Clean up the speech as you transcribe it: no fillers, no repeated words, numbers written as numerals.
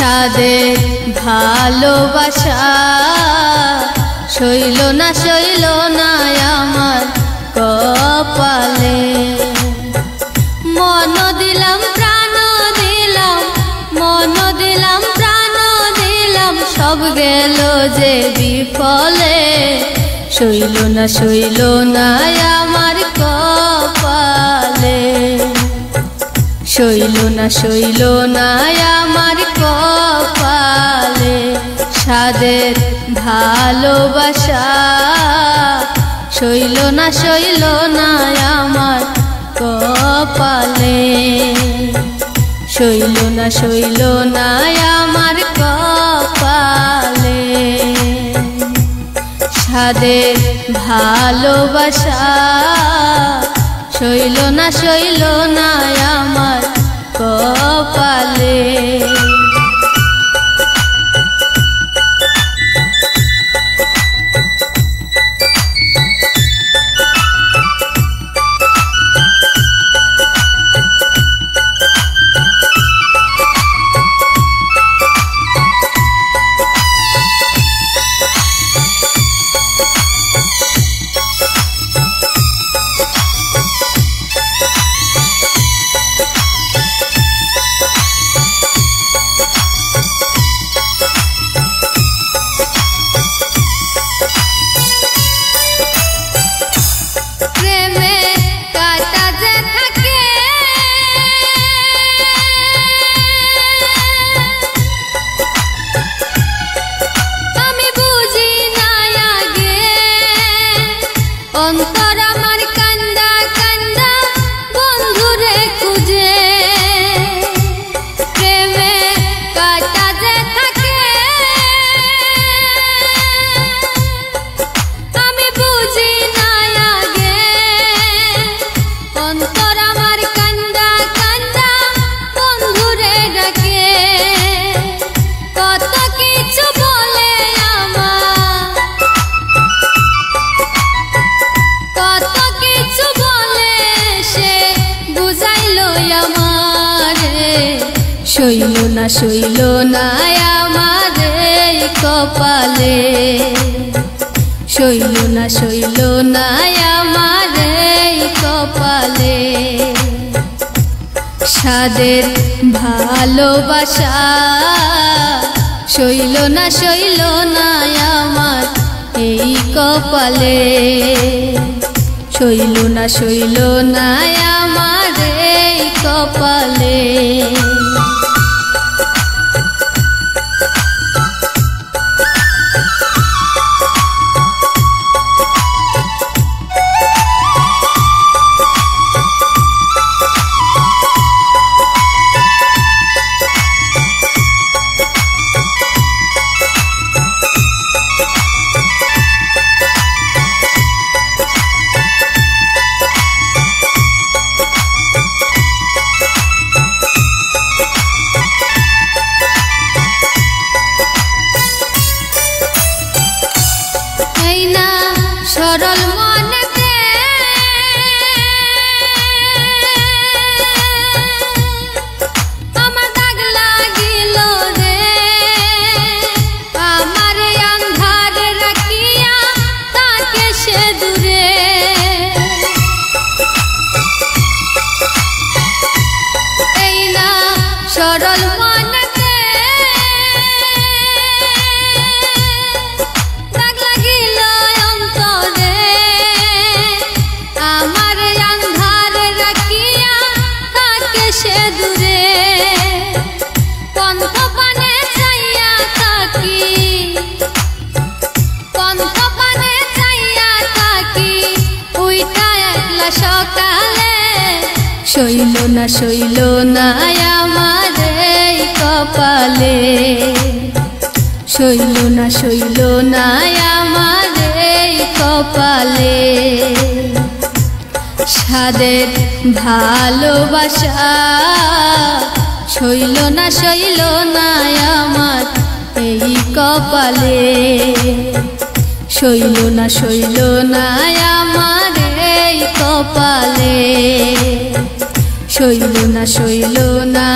সাদের ভালোবাসা সইল না আমার কপালে। মন দিলাম প্রাণ দিলাম, মন দিলাম প্রাণ দিলাম, সব গেল যে বিফলে। সইল না আমার কপালে, সইল না আমার কপালে। সাদের ভালোবাসা সইল না আমার কপালে, সইল না আমার কপালে। সাদের ভালোবাসা সইল না আমার কপালে। অন্তর আমার কান্দা কান্দা বন্ধুরে খুঁজে, প্রেমে কাটা যে থাকে আমি বুঝি না আগে। অন্তর আমার কান্দা কান্দা বন্ধুরে ডাকে, কত কিছু বলে আমার, কত কিছু বলে সে বুঝাইলো আমারে। সইল না আমারে কপালে, সইল না আমারে কপালে। সাদের ভালোবাসা সইল না আমার এই কপালে, সইল না আমার এই কপালে। সরল মনেতে আমার দাগ লাগিল রে, আমার আন্ধারে রাখিয়া তাকে সে দূরে। এই না সরল মনেতে আমার আন্ধারে রাখিয়া তাকে সে দূরে। পন্থ পানে চাইয়া থাকি, পন্থ পানে চাইয়া থাকি উইটা একলা সকালে। সইল না আমার এই কপালে, সইল না আমার এই কপালে। সাদের ভালোবাসা সইল না আমার এই কপালে, সইল না আমার এই কপালে। সইল না